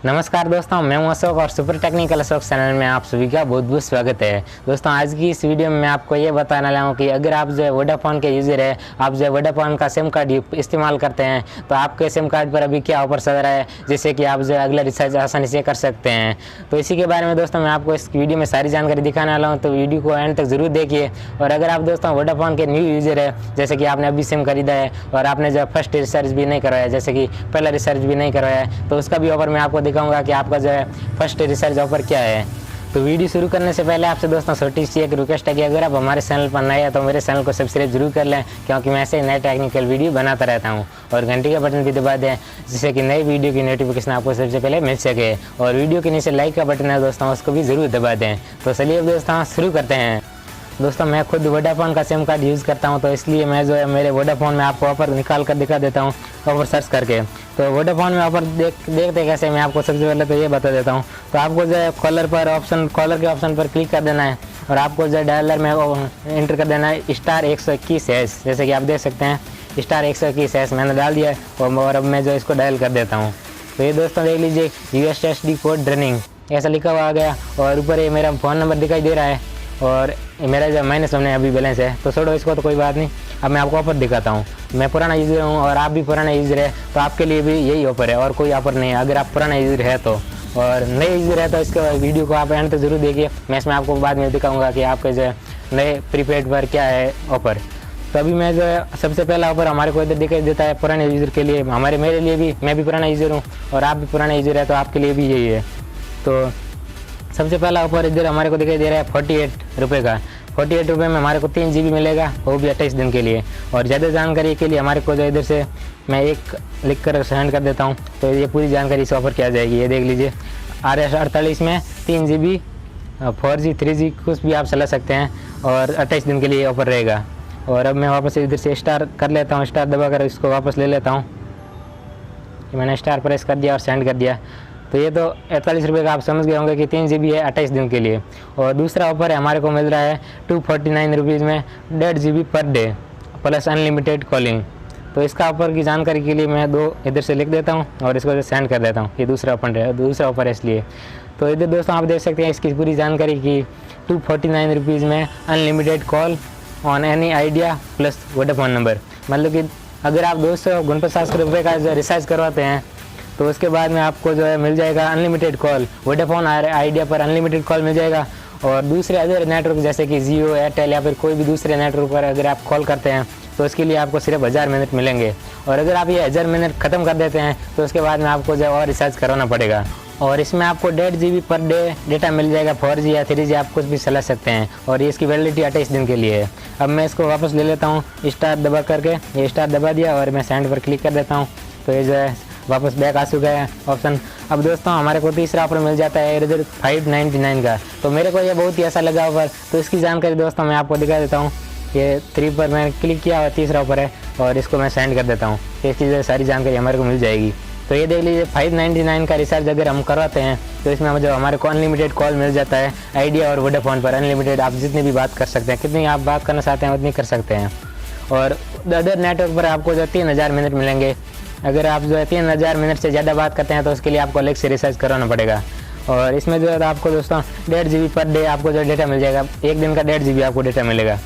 नमस्कार दोस्तों, मैं हूं अशोक और सुपर टेक्निकल अशोक चैनल में आप सभी का बहुत बहुत स्वागत है। दोस्तों आज की इस वीडियो में मैं आपको ये बताने वाला हूं कि अगर आप जो है वोडाफोन के यूज़र है, आप जो है वोडाफोन का सिम कार्ड इस्तेमाल करते हैं तो आपके सिम कार्ड पर अभी क्या ऑफर चल रहा है, जिससे कि आप जो है अगला रिचार्ज आसानी से कर सकते हैं। तो इसी के बारे में दोस्तों मैं आपको इस वीडियो में सारी जानकारी दिखाने वाला हूँ, तो वीडियो को एंड तक जरूर देखिए। और अगर आप दोस्तों वोडाफोन के न्यू यूज़र है, जैसे कि आपने अभी सिम खरीदा है और आपने जो फर्स्ट रिचार्ज भी नहीं करवाया, जैसे कि पहला रिचार्ज भी नहीं करवाया है, तो उसका भी ऑफर मैं आपको दिखाऊंगा कि आपका जो है फर्स्ट रिचार्ज ऑफर क्या है। तो वीडियो शुरू करने से पहले आपसे दोस्तों छोटी सी एक रिक्वेस्ट है कि अगर आप हमारे चैनल पर नए हैं तो मेरे चैनल को सब्सक्राइब जरूर कर लें, क्योंकि मैं ऐसे नए टेक्निकल वीडियो बनाता रहता हूं। और घंटी का बटन भी दबा दें, जिससे कि नई वीडियो की नोटिफिकेशन आपको सबसे पहले मिल सके। और वीडियो के नीचे लाइक का बटन है दोस्तों, उसको भी ज़रूर दबा दें। तो चलिए अब दोस्तों शुरू करते हैं। दोस्तों मैं खुद वोडाफोन का सिम कार्ड यूज़ करता हूं, तो इसलिए मैं जो है मेरे वोडाफोन में आपको ऑफर निकाल कर दिखा देता हूं, ऑफर सर्च करके। तो वोडाफोन में ऑफर देखते कैसे, मैं आपको सबसे पहले तो ये बता देता हूं। तो आपको जो है कॉलर के ऑप्शन पर क्लिक कर देना है और आपको जो है डायलर में एंटर कर देना है *121#। जैसे कि आप देख सकते हैं *121# मैंने डाल दिया है और अब मैं जो इसको डायल कर देता हूँ। तो ये दोस्तों देख लीजिए USSD कोड रनिंग ऐसा लिखा हुआ आ गया और ऊपर ये मेरा फ़ोन नंबर दिखाई दे रहा है और मेरा जो माइनस में अभी बैलेंस है। तो छोड़ो इसको, तो कोई बात नहीं। अब मैं आपको ऑफर दिखाता हूँ। मैं पुराना यूज़र हूँ और आप भी पुराना यूज़र है, तो आपके लिए भी यही ऑफर है और कोई ऑफर नहीं है अगर आप पुराना यूज़र है तो। और नए यूज़र है तो इसके वीडियो को आप एंड तक जरूर देखिए। मैं इसमें आपको बाद में दिखाऊंगा कि आपके जो है नए प्रीपेड पर क्या है ऑफर। तो अभी मैं जो है सबसे पहला ऑफर हमारे को इधर दिखाई देता है पुराने यूज़र के लिए, मेरे लिए भी, मैं भी पुराना यूज़र हूँ और आप भी पुराना यूज़र है, तो आपके लिए भी यही है। तो सबसे पहला ऑफर इधर हमारे को दिखाई दे रहा है 48 रुपये का। 48 रुपये में हमारे को 3 GB मिलेगा, वो भी 28 दिन के लिए। और ज़्यादा जानकारी के लिए हमारे को जो इधर से मैं एक लिख कर सेंड कर देता हूँ, तो ये पूरी जानकारी इस ऑफर की आ जाएगी। ये देख लीजिए RS48 में 3 GB 4G 3G कुछ भी आप चला सकते हैं और 28 दिन के लिए ऑफर रहेगा। और अब मैं वापस इधर से स्टार कर लेता हूँ, स्टार दबा कर इसको वापस ले लेता हूँ। मैंने स्टार प्रेस कर दिया और सेंड कर दिया। तो ये तो 48 रुपये का आप समझ गए होंगे कि 3 GB है 28 दिन के लिए। और दूसरा ऑफर है हमारे को मिल रहा है 249 रुपीज़ में 1.5 GB per debt plus unlimited calling. तो इसका ऑफर की जानकारी के लिए मैं 2 इधर से लिख देता हूँ और इसको सेंड कर देता हूँ। ये दूसरा ऑफर है इसलिए। तो इधर दोस्तों आप देख सकते हैं इसकी पूरी जानकारी की 249 रुपीज़ में unlimited call on any idea plus Vodafone number. मतलब कि अगर आप 249 रुपये का जो रिचार्ज करवाते हैं तो उसके बाद में आपको जो है मिल जाएगा अनलिमिटेड कॉल, वोडाफोन आइडिया पर अनलिमिटेड कॉल मिल जाएगा। और दूसरे अदर नेटवर्क जैसे कि जियो, एयरटेल या फिर कोई भी दूसरे नेटवर्क पर अगर आप कॉल करते हैं तो उसके लिए आपको सिर्फ 1000 मिनट मिलेंगे। और अगर आप ये 1000 मिनट ख़त्म कर देते हैं तो उसके बाद में आपको जो है और रिचार्ज करवाना पड़ेगा। और इसमें आपको 1.5 GB पर डे डेटा मिल जाएगा, 4G या 3G आप कुछ भी चला सकते हैं। और ये इसकी वैलिडिटी 28 दिन के लिए है। अब मैं इसको वापस ले लेता हूँ स्टार दबा करके, ये स्टार दबा दिया और मैं सेंड पर क्लिक कर देता हूँ। तो ये जो है वापस बैक आ चुका है ऑप्शन। अब दोस्तों हमारे को तीसरा ऑफर मिल जाता है इधर 599 का। तो मेरे को ये बहुत ही ऐसा लगा ऑफर, तो इसकी जानकारी दोस्तों मैं आपको दिखा देता हूँ। ये 3 पर मैंने क्लिक किया और तीसरा ऑफर है और इसको मैं सेंड कर देता हूँ। इसकी सारी जानकारी हमारे को मिल जाएगी। तो ये देख लीजिए 599 का रिचार्ज अगर हम करवाते हैं तो इसमें जो हमारे को अनलिमिटेड कॉल मिल जाता है आइडिया और वोडाफोन पर। अनलिमिटेड आप जितनी भी बात कर सकते हैं, कितनी आप बात करना चाहते हैं उतनी कर सकते हैं। और अदर नेटवर्क पर आपको जो 3000 मिनट मिलेंगे। अगर आप जो है 3000 मिनट से ज़्यादा बात करते हैं तो उसके लिए आपको अलग से रिचार्ज करवाना पड़ेगा। और इसमें जो है आपको दोस्तों 1.5 GB पर डे आपको जो डेटा मिल जाएगा, एक दिन का 1.5 GB आपको डेटा मिलेगा।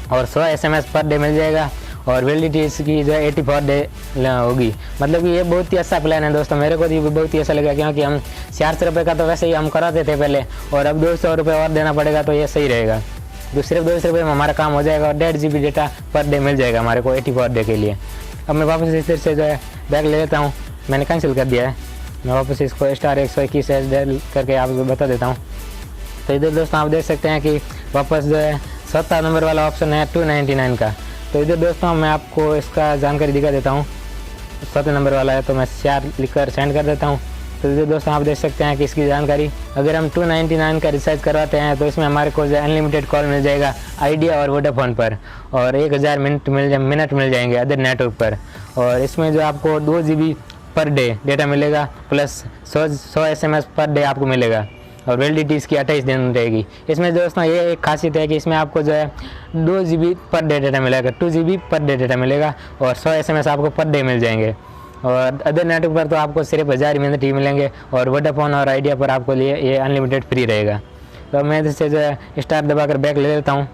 और 100 SMS पर डे मिल जाएगा। और वैलिडिटी इसकी जो है 84 डे होगी। मतलब कि ये बहुत ही अच्छा प्लान है दोस्तों, मेरे को भी बहुत ही अच्छा लगा, क्योंकि हम 400 रुपये का तो वैसे ही हम कराते थे पहले, और अब 200 रुपये और देना पड़ेगा, तो ये सही रहेगा। तो सिर्फ 200 रुपये में हमारा काम हो जाएगा और 1.5 GB data per day meal जाएगा हमारे को 84 डे के लिए। अब मैं वापस इस तरह से जो है बैग ले लेता हूँ, मैंने कैंसिल कर दिया है। मैं वापस इसको *121# डायल करके आपको बता देता हूँ। तो इधर दोस्तों आप देख सकते हैं कि वापस जो है 7 नंबर वाला ऑप्शन है 299 का। तो इधर दोस्तों मैं आपको इसका जानकारी दिखा देता हूँ। 7 नंबर वाला है तो मैं 4 लिख कर सेंड कर देता हूँ। तो इधर दोस्तों आप देख सकते हैं कि इसकी जानकारी, अगर हम 299 का रिचार्ज करवाते हैं तो इसमें हमारे को जो अनलिमिटेड कॉल मिल जाएगा आइडिया और वोडाफोन पर, और 1000 मिनट मिल जाएंगे अदर नेटवर्क पर। और इसमें जो आपको 2 GB पर डे डेटा मिलेगा प्लस 100 SMS पर डे आपको मिलेगा। और वैलिडिटी इसकी 28 दिन रहेगी। इसमें दोस्तों ये एक खासियत है कि इसमें आपको जो है 2 GB पर डे डेटा मिलेगा, 2 GB पर डे डेटा मिलेगा और 100 SMS आपको पर डे मिल जाएंगे। और अदर नेटवर्क पर तो आपको सिर्फ 1000 ही मिनट ही मिलेंगे और वोडाफोन और आइडिया पर आपको लिए ये अनलिमिटेड फ्री रहेगा। तो मैं इधर से जो है स्टार दबाकर बैक ले लेता हूँ।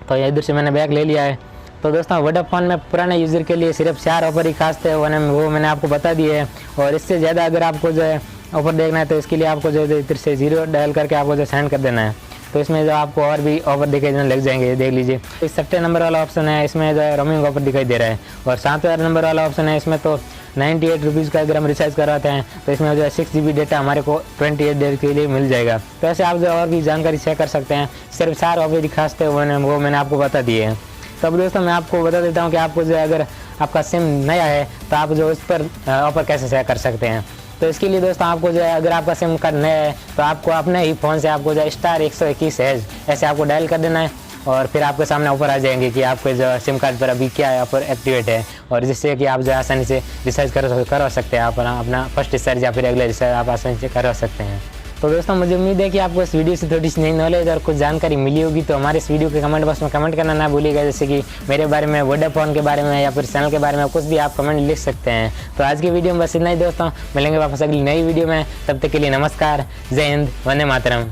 तो इधर से मैंने बैक ले लिया है। तो दोस्तों वोडाफोन में पुराने यूज़र के लिए सिर्फ 4 ऑफर ही खास थे, वो मैंने आपको बता दिए है। और इससे ज़्यादा अगर आपको जो है ऑफर देखना है तो इसके लिए आपको जो है इधर से 0 डायल करके आपको जो सेंड कर देना है। तो इसमें जो आपको और भी ऑफर दिखाई देने लग जाएंगे, देख लीजिए। इस 6 नंबर वाला ऑप्शन है, इसमें जो है रोमिंग ऑफर दिखाई दे रहा है। और 7 नंबर वाला ऑप्शन है, इसमें तो 98 रुपीज़ का अगर हम रिचार्ज करवाते हैं तो इसमें जो है 6 GB डेटा हमारे को 28 डेज के लिए मिल जाएगा। तो ऐसे आप जो और भी जानकारी शेयर कर सकते हैं। सिर्फ 4 ऑफर खास थे, वो मैंने आपको बता दिए हैं। तब दोस्तों मैं आपको बता देता हूँ कि आपको जो है अगर आपका सिम नया है तो आप जो उस पर ऑफर कैसे शेयर कर सकते हैं। तो इसके लिए दोस्तों आपको जो है अगर आपका सिम कार्ड नया है तो आपको अपने ही फ़ोन से आपको जो है *121# ऐसे आपको डायल कर देना है और फिर आपके सामने ऑफर आ जाएंगे कि आपके जो सिम कार्ड पर अभी क्या ऑफर एक्टिवेट है, और जिससे कि आप जो आसानी से रिचार्ज करवा सकते हैं। आप अपना फर्स्ट रिचार्ज या फिर अगले रिचार्ज आप आसानी से करवा सकते हैं। तो दोस्तों मुझे उम्मीद है कि आपको इस वीडियो से थोड़ी सी नई नॉलेज और कुछ जानकारी मिली होगी। तो हमारे इस वीडियो के कमेंट बॉक्स में कमेंट करना ना भूलिएगा, जैसे कि मेरे बारे में, वोडाफोन के बारे में या फिर चैनल के बारे में कुछ भी आप कमेंट लिख सकते हैं। तो आज की वीडियो में बस इतना ही दोस्तों, मिलेंगे वापस अगली नई वीडियो में। तब तक के लिए नमस्कार, जय हिंद, वंदे मातरम।